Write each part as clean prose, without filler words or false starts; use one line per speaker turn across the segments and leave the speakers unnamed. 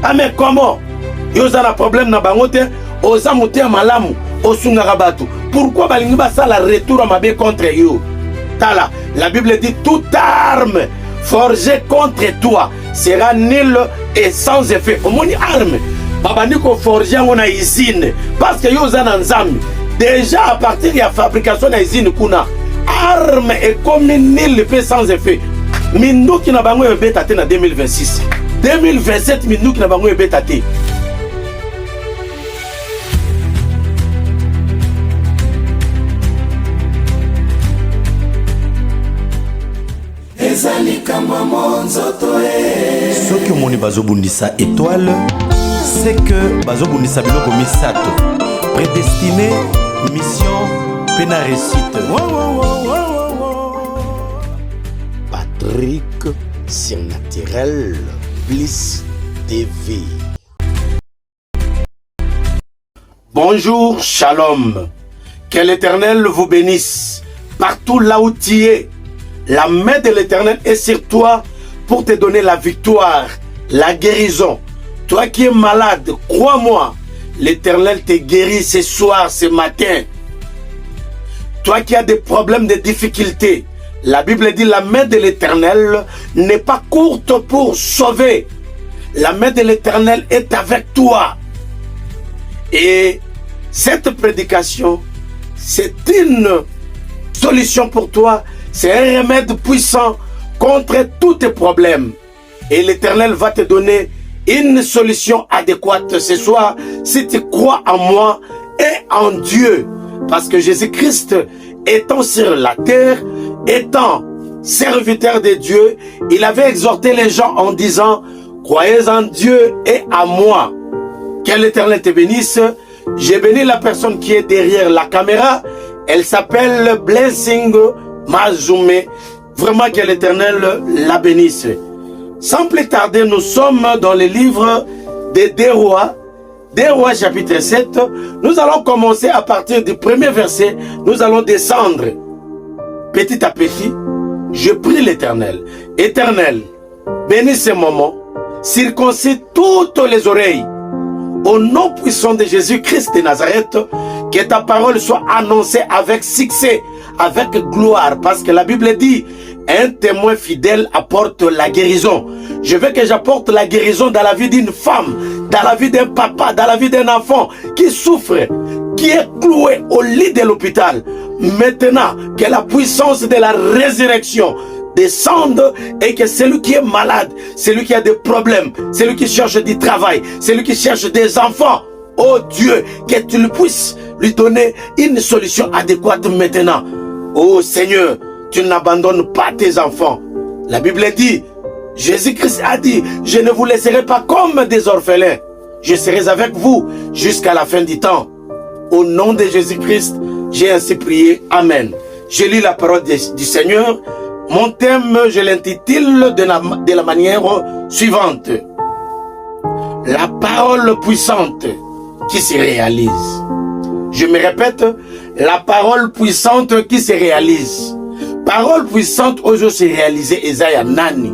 Ah mais comment? Ils ont un problème na bangote, oza moté malamu, osungaka batu. Pourquoi balingi basala retour à mabe contre yo? Tala, la Bible dit toute arme forgée contre toi sera nulle et sans effet. Au moins arme, babandi ko forger on a usine parce que yo zana nzambi. Déjà à partir de la fabrication de usine kuna arme est comme nulle et sans effet. Mindu qui na bango betate na 2026. 2027 mindu qui na bango betate.
Ce que moni bazobundisa étoile, c'est que bazobundisa biloko misato. Prédestiné, mission, pena réussite.
Patrick Surnaturel Bliss TV. Bonjour, shalom. Que l'Éternel vous bénisse partout là où tu es. La main de l'Éternel est sur toi pour te donner la victoire, la guérison. Toi qui es malade, crois-moi, l'Éternel te guérit ce soir, ce matin. Toi qui as des problèmes, des difficultés, la Bible dit la main de l'Éternel n'est pas courte pour sauver. La main de l'Éternel est avec toi. Et cette prédication, c'est une solution pour toi. C'est un remède puissant contre tous tes problèmes. Et l'Éternel va te donner une solution adéquate ce soir si tu crois en moi et en Dieu. Parce que Jésus-Christ, étant sur la terre, étant serviteur de Dieu, il avait exhorté les gens en disant « Croyez en Dieu et en moi ». Que l'Éternel te bénisse. J'ai béni la personne qui est derrière la caméra. Elle s'appelle Blessing Mazoumé. Vraiment que l'Éternel la bénisse. Sans plus tarder, nous sommes dans le livre des Deux Rois chapitre 7. Nous allons commencer à partir du premier verset. Nous allons descendre petit à petit. Je prie l'Éternel. Éternel, bénis ce moment. Circoncis toutes les oreilles. Au nom puissant de Jésus-Christ de Nazareth, que ta parole soit annoncée avec succès, avec gloire, parce que la Bible dit, un témoin fidèle apporte la guérison. Je veux que j'apporte la guérison dans la vie d'une femme, dans la vie d'un papa, dans la vie d'un enfant qui souffre, qui est cloué au lit de l'hôpital. Maintenant, que la puissance de la résurrection descende et que celui qui est malade, celui qui a des problèmes, celui qui cherche du travail, celui qui cherche des enfants, oh Dieu, que tu lui puisses lui donner une solution adéquate maintenant. Oh Seigneur, tu n'abandonnes pas tes enfants. La Bible dit, Jésus-Christ a dit, je ne vous laisserai pas comme des orphelins. Je serai avec vous jusqu'à la fin du temps. Au nom de Jésus-Christ, j'ai ainsi prié. Amen. Je lis la parole du Seigneur. Mon thème, je l'intitule de la manière suivante. La parole puissante qui se réalise. Je me répète, la parole puissante qui se réalise. Parole puissante aujourd'hui se réaliser Esaïa Nani,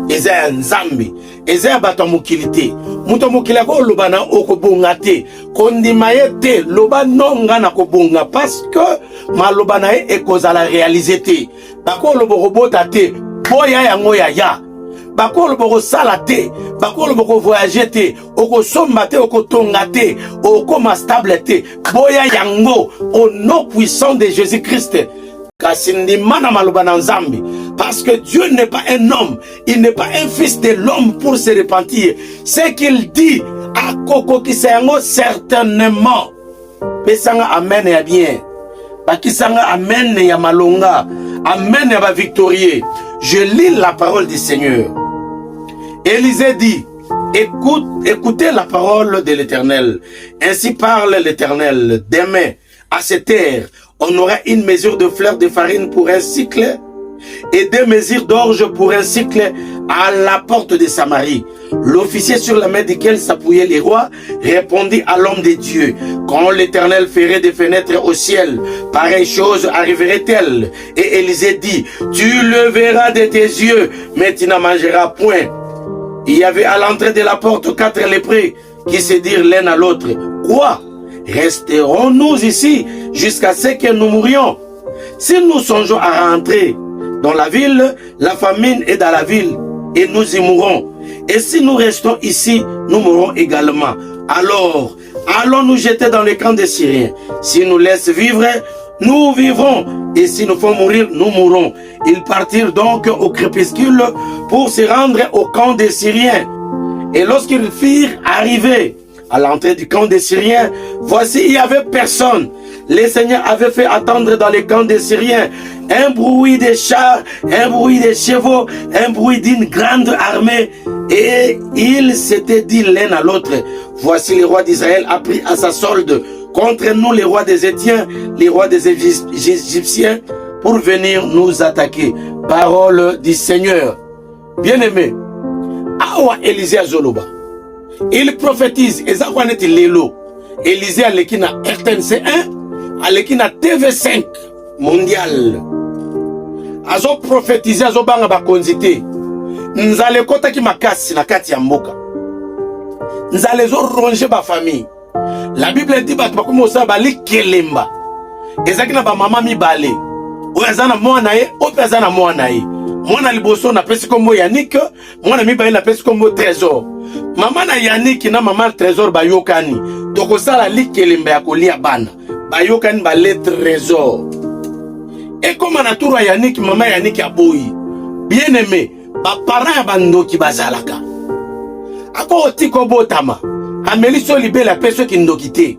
Esaïa Nzambi, Esaïa Batamukilité. Mutamukila ko lobana okobunga te, kondimaye te, loba nonga na kobunga parce que malobana e kozala réaliser te. Bako lobokobota te, boya yango ya. Bako loboko sala te, bako loboko voyager te, oko somba te, oko tonga te, oko stable te, boya yango au nom puissant de Jésus-Christ. Parce que Dieu n'est pas un homme, il n'est pas un fils de l'homme pour se repentir. Ce qu'il dit à Koko Kisango certainement. Pesanga amen ya bien. Bakisanga amen ya malonga. Amen ya ba victorieux. Je lis la parole du Seigneur. Élisée dit, écoutez la parole de l'Éternel. Ainsi parle l'Éternel. Demain, à cette heure, on aura une mesure de fleurs de farine pour un cycle et 2 mesures d'orge pour un cycle à la porte de Samarie. L'officier sur la main duquel s'appuyait les rois répondit à l'homme de Dieu: quand l'Éternel ferait des fenêtres au ciel, pareille chose arriverait-elle? Et Élisée dit: tu le verras de tes yeux, mais tu n'en mangeras point. Il y avait à l'entrée de la porte 4 lépreux qui se dirent l'un à l'autre, quoi? Resterons-nous ici jusqu'à ce que nous mourions? Si nous songeons à rentrer dans la ville, la famine est dans la ville et nous y mourrons. Et si nous restons ici, nous mourrons également. Alors, allons nous jeter dans le camp des Syriens. Si nous laissent vivre, nous vivrons. Et si nous font mourir, nous mourrons. Ils partirent donc au crépuscule pour se rendre au camp des Syriens. Et lorsqu'ils firent arriver à l'entrée du camp des Syriens, voici, il n'y avait personne. Les seigneurs avaient fait attendre dans le camp des Syriens un bruit de chars, un bruit de chevaux, un bruit d'une grande armée. Et ils s'étaient dit l'un à l'autre, voici le roi d'Israël a pris à sa solde contre nous les rois des Étiens, les rois des Égyptiens, pour venir nous attaquer. Parole du Seigneur. Bien-aimé, Awa Élisée Zoloba, il prophétise, Ezakwanet Lelo, Élisée Alekina RTNC 1, Alekina TV5 mondial. Azo prophétisé, azo banga bakonzité. Nzale kota ki makasi na kati ya mboka. Nzale zo ronger ba famille. La Bible dit ba bakomosa bali kelemba. Ezaki na ba mama mibale. Oyo azana mwana ye, oyo azana mwana ye. Mwana liboso na pesi kombo Yannick, mwana mibale na pesi kombo Trésor. Mama na Yannick na mama Trésor bayokani. Toko sala li kelemba ya kolia bana. Bayokani ba le Trésor. Et comme na tour Yannick, mama Yannick aboyi. Bien aimé, ba parents ya bandoki bazalaka. Ako otiko botama. Ameli so libela peso ki ndokite.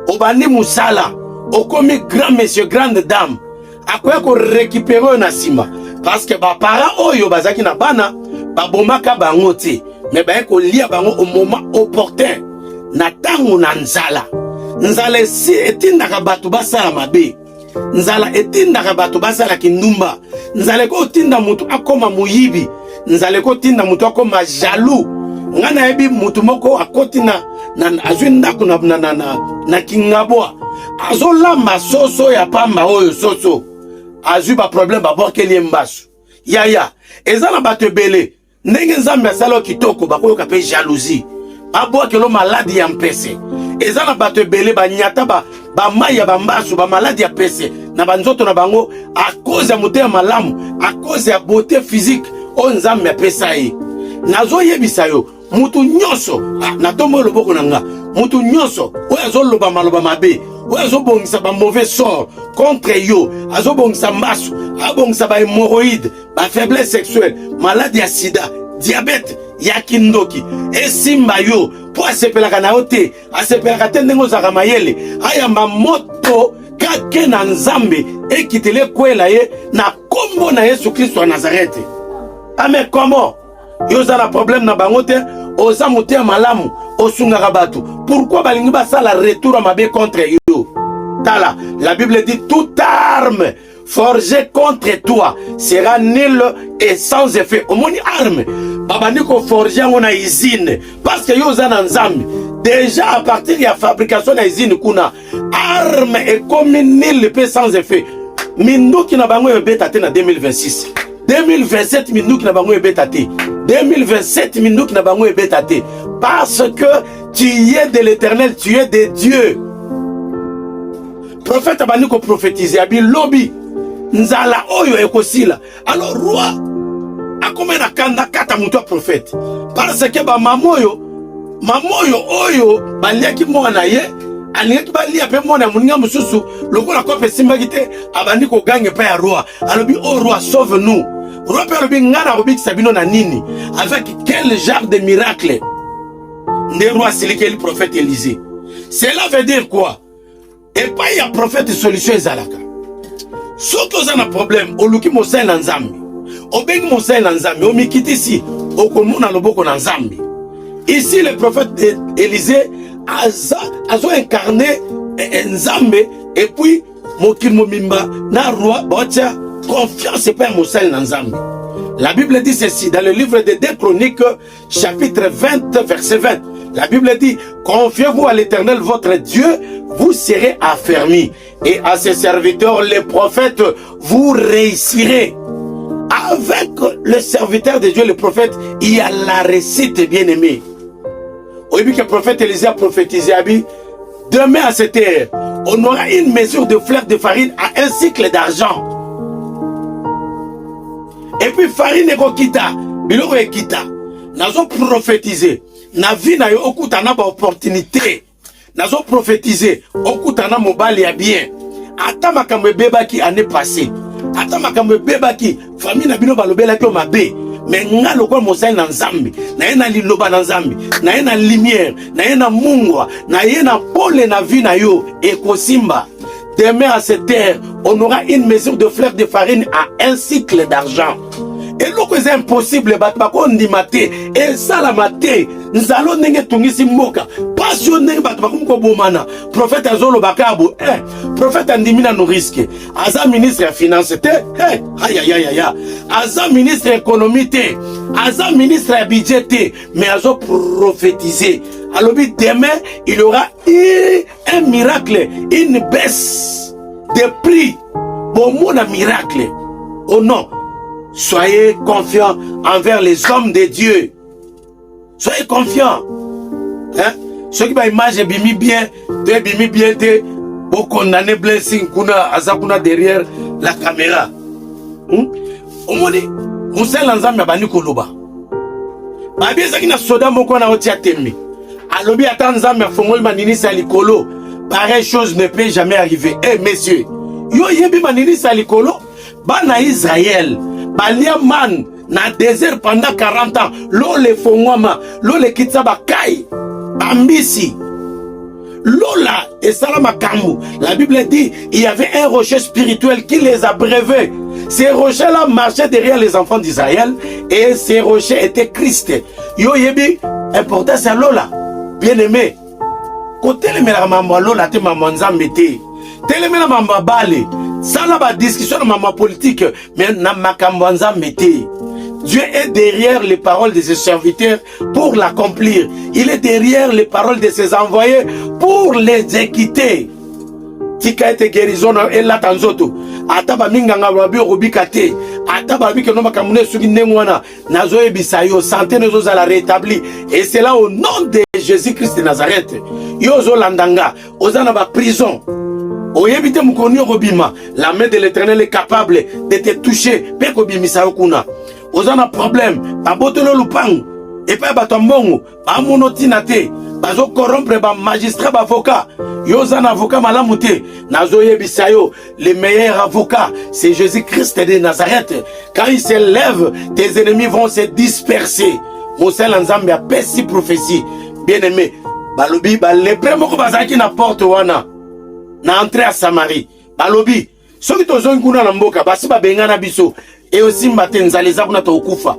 Obandi musala. Okomi grand monsieur, grande dame. Akoya ko récupérer na sima. Parce que ba parents oyo bazaki na bana, ba bomaka bango te. Mais ba ko lia bango au moment opportun. Na tangu na nzala. Nzala si etindaka batu basala mabe. Nzala etindaka batu basala kindumba. Nzala ko tinda mutu akoma muyibi. Nzala ko tinda mutu akoma jaloux. Ngana ebi mutu moko akoti na azwinda kuna na kingabwa. Azolamba soso ya pamba oyo soso. Azu ba problème ba bokeli mbasu. Yaya, ezana bato ebele. Ndenge nzambe asalo kitoko bakoyoka pe jalousie. Abokelo maladie ya mpese. Ezana bato ebele ba nyata ba maya ba mbasu ba maladie ya pese na banzoto na bango à cause ya motema malamu, à cause ya beauté physique o nzambe apesa ye. Nazo yebisa yo mutu nyonso na tombo loboko nanga. Mutu nyonso oyo azoloba maloba mabe, oyo azobongisa ba mauvais sort contre yo, azobongisa mbasu, abongisa ba hémorroïde, ba faiblesse sexuelle, maladie ya sida, diabète ya kindoki, esimba yo po asepelaka na yo te, asepelaka te ndenge ozaka mayele, ayamba moto kake na nzambe ekitele kwela ye na kombo na Yesu Kristo wa Nazareth. Amen. Comment yo za na problème na bango te, oza motema malamu osungaka batu. Pourquoi balingi basala retour à mabe contre yo? Tala, la Bible dit toute arme forgée contre toi sera nulle et sans effet. Omoni arme babandi ko forger ngona usine parce que yo za na nzambe. Déjà à partir de la fabrication de usine kuna arme est comme nulle et sans effet. Minduki na bango ebeta te na 2026. 2027 minduki na bango ebeta te. 2027 minduki na bango ebeta te. Parce que tu es de l'Éternel, tu es de Dieu. Prophète abandi ko prophétiser abi lobby nzala oyo ekosila. Alors roi akomena kanda kata mutu prophète parce que ba mamoyo oyo baliaki mwana ye alingaki balia pe mwana muninga mususu lokola kope simbaki te abandi ko gange pa ya roi. Alobi oh roi sauve nous. Roi pe alobi ngana kobikisa bino na nini avec quel genre de miracle nde roi siliki le prophète Élisée. Cela veut dire quoi? Et pas il y a prophète solution ezalaka. Soki oza na problème oluki mosali na nzambe, obengi mosali na nzambe, omikitisi okomona loboko na nzambe. Ici le prophète Élisée a incarné nzambe et puis mokili momimba na roi botia confiance et pas mosali na nzambe. La Bible dit ceci dans le livre de 2 Chroniques chapitre 20 verset 20. La Bible dit, confiez-vous à l'Éternel votre Dieu, vous serez affermis. Et à ses serviteurs, les prophètes, vous réussirez. Avec le serviteur de Dieu, le prophète, il y a la récite bien-aimée. Au début que le prophète Élisée a prophétisé, demain à cette heure, on aura une mesure de fleur de farine à un cycle d'argent. Et puis farine et kita, biloko et kita. Nazo prophétiser. Na vie na yo okutana ba opportunité. Nazo prophétiser. Okutana mobali ya bien. Ata makambo beba ki année passée. Ata makambo beba ki famille na bino balobela ki o mabe. Mais nga lokwa mosali na nzambi. Na ye na liloba na nzambi. Na ye na lumière. Na ye na mungwa. Na ye na pole na vie na yo. Ekosimba. Demain à cette heure, on aura une mesure de fleur de farine à un cycle d'argent. Et l'autre c'est impossible, et ça la maté, nous allons n'engue tungisi moka, passionné batbakum bomana, prophète Azolo Bakabo, prophète Andimina no risque, Aza ministre des Finances, aïe aïe aïe aïe, Aza ministre de l'économie, Aza ministre du budget, mais Azo prophétisé. Alors demain, il y aura un miracle, une baisse de prix. Bon, mon miracle. Oh non, soyez confiants envers les hommes de Dieu. Soyez confiants. Hein? Ceux qui ont image bimi bien, pour condamner blessing kuna azakuna derrière la caméra. Au moins, on sait l'ensemble de bani koloba. Babie zakina soda moko na otia temi. Alobi atanza me fongol manini salikolo. Pareille chose ne peut jamais arriver. Eh messieurs, yo yebi manini salikolo, bana Israël, balia man na désert pendant 40 ans. Lo le fongoma, lo le kitsaba kai, ambisi. Lola et Salama Kamou. La Bible dit, il y avait un rocher spirituel qui les abreuvait. Ces rochers-là marchaient derrière les enfants d'Israël et ces rochers étaient Christ. Yo yebi, important c'est Lola. Bien aimé, côté le mera mamba lola te mama nzambe te, tele mera mamba bale, ça là ba discussion de mama politique, mais na makambo nzambe te. Dieu est derrière les paroles de ses serviteurs pour l'accomplir. Il est derrière les paroles de ses envoyés pour les exécuter. Tika ete guérison et la tanzoto. Ataba minganga wabi robikate. Ataba bike no makamune sugi nengwana. Nazo ebisayo santé nous a la rétabli. Et c'est là au nom de Jésus-Christ de Nazareth. Yozo landanga. Ozana ba prison. Oyebite mukoni robima. La main de l'Éternel est capable de te toucher. Peko bimisa okuna. Ozana problème. Babotelo lupang. Et pas batombongo. Ba monotinate. Bazo corrompre ba magistrat ba avocat. Yo un avocat malamouté. Nazo yebisayo, le meilleur avocat, c'est Jésus-Christ de Nazareth. Quand il se lève, tes ennemis vont se disperser. Moussa Lanzambe a pessi prophétie. Bien aimé, balobi, les premiers bazaki na porte wana. Na entrée à Samarie. Balobi, ceux qui t'ont kuna na mboka, basi ba bengana biso. Et aussi matenza les abuna to kufa.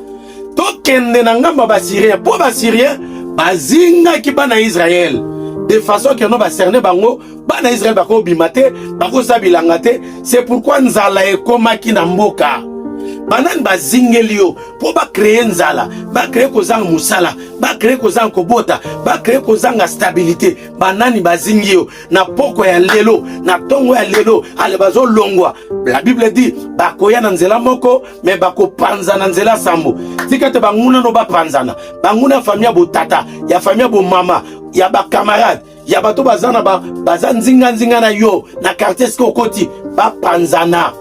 To kende na ngamba ba Syrien, po ba Syrien, bazinga ki bana Israël. De façon que nous va cerner bango, bana Israël bako bimate, bako sabilangate, c'est pourquoi nzala e koma ki na mboka. Banan ba zingelio, pour ba créer nzala, ba créer kozang musala, ba créer kozang kobota, ba créer kozang stabilité, banani ba zingio, na poko ya lelo, na tongo ya lelo, ale bazo longwa. La Bible dit, bako ya nzela moko, mais bako panza nzela sambo. Tikate banguna no ba panzana, banguna famille bo tata, ya famille bo mama, ya ba camarade, ya bato bazana ba bazan nzinga na yo na quartier skokoti ba panzana.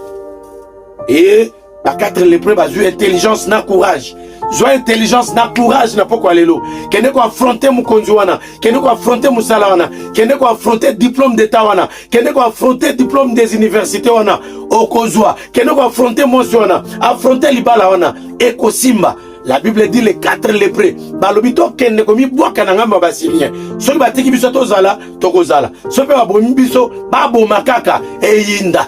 Et ba quatre lépreux ba jouer intelligence na courage. Jouer intelligence na courage na poko lelo. Kende ko affronter mu konjuana, kende ko affronter mu salawana, kende ko affronter diplôme d'état wana, kende ko affronter diplôme des universités wana, okozwa, kende ko affronter monsiona, affronter libala wana, ekosimba. La Bible dit les 4 lépreux. Balobito kende komi boaka na ngamba ba Syrien. Soki batiki biso tozala, tokozala. Soki ba bomi biso babo makaka eyinda.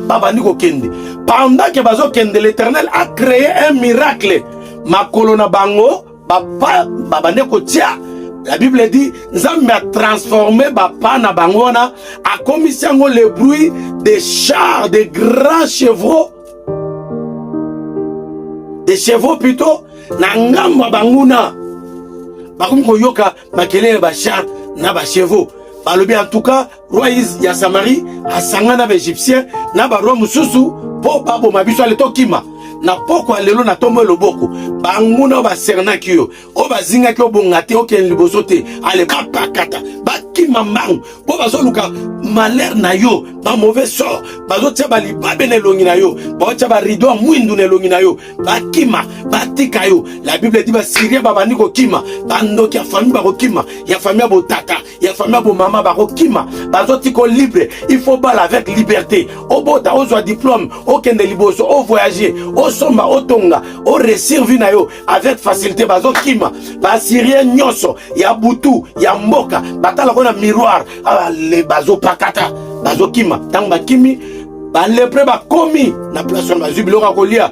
Baba ndiko kende. Pendant que bazo kende, l'Éternel a créé un miracle. Makolo na bango baba ndeko tia. La Bible dit Nzambe a transformé bapa na bango na a commis le bruit des chars, des grands chevaux. Des chevaux plutôt, na ngamba banguna. Bakum koyoka makelele ba char na ba chevaux. Balobi en tout cas, roi ya Samarie a sangana ba égyptien na ba roi mususu po babo mabiso ale tokima na poko alelo na tombo loboko banguna ba sernaki yo o bazinga ki obongate oken liboso te ale kapakata bakima mbangu po bazoluka malheur na yo ba mauvais sort bazotia balibabe na elongi na yo baotia barido mwindu na elongi na yo bakima batika yo. La Bible dit basirien babandi kokima bandoki ya famille bakokima ya famille botata ya famille bo mama bakokima bazoti ko libre. Il faut bala avec liberté obota ozwa diplôme okende liboso o voyager o somba o tonga o réussir vie na yo avec facilité bazokima basirien nyoso ya butu ya mboka batala kona miroir le bazo pakata bazokima tang bakimi balepre bakomi na place na jubilora kolia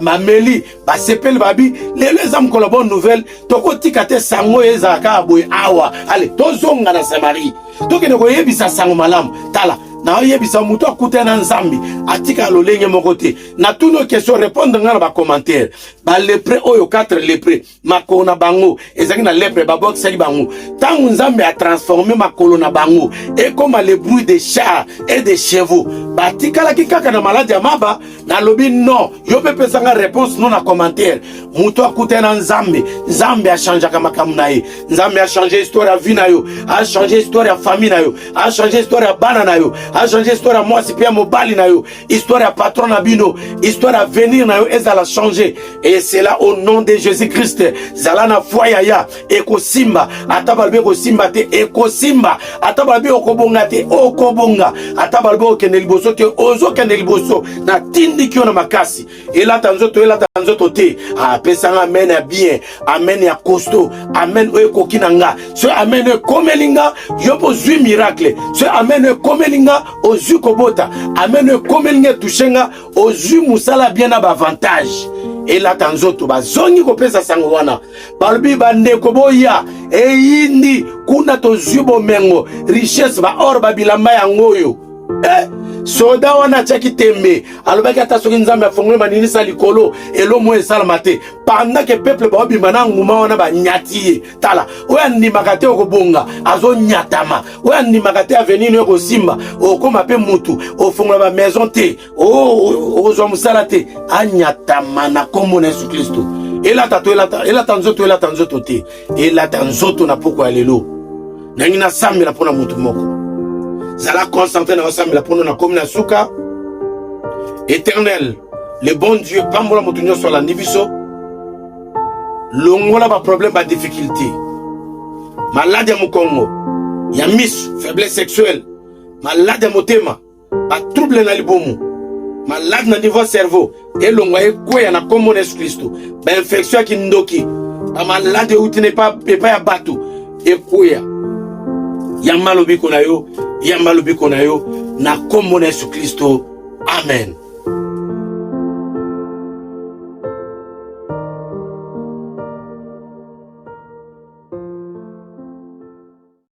mameli basepeli babi lelo ezam kola bonne nouvelle tokotika te sango ezaka boy awa ale tozonga na Samarie tokene koyebisa sango malamu tala na oyebisa muto akuta na nzambi atika lolenge mokote na tuno question répondre ngana ba commentaire ba lepre oyo 4 lepre makona bango ezaki na lepre ba box sali bango tangu nzambi a transformer makolo na bango et comme le bruit des chars et des chevaux batika la kikaka na maladie maba na lobi non yo pepe sanga réponse non na commentaire muto akuta na nzambi nzambi a changer kama kamunaye nzambi a changer histoire ya vie na yo a changer histoire ya famille na yo a changer histoire ya bana na yo a changer histoire à moi si bien mobali na yo histoire à patron na bino histoire à venir na yo ezala changer et c'est là au nom de Jésus-Christ zala na foi ya eko simba atabalbe ko simba te eko simba atabalbe okobonga te okobonga atabalbe okende liboso te ozo kende liboso na tindi kio na makasi ela tanzoto te pesanga amen ya bien amen ya costaud amen eko kinanga ce amen komelinga yopo zui miracle ce amen komelinga ozu kobota amen komelinga tushenga ozu musala bien na avantage et la tanzoto bazongi kopesa sango wana balbi bande koboya eyindi kuna tozu bomengo richesse ba or babilamba yangoyo soda wana chaki tembe alobaki ata soki nzambe afongole manini sa likolo elo mo esalama te pendant que peuple baobima na nguma wana banyati ye tala oyo andimaka te okobonga azonyatama oyo andimaka te avenir no ekosimba okoma mpe mutu ofongola bamaison te okozwa mosala te anyatama na kombo na Yesu Kristo elata nzoto te elata nzoto na poko ya lelo nangi nasambela mpona mutu moko zala concentré na ensemble pour nous na comme na suka éternel le bon Dieu pambola motunyo sur la nibiso longola ba problème ba difficulté malade ya mukongo ya miss faiblesse sexuelle malade ya motema ba trouble na libomu malade na niveau cerveau et longo ekwe na comme Yesu Kristo ba infection ki ndoki ba malade ou tene pas ya batu ekwe ya malobi konayo na kombo na Yesu Kristo. Amen.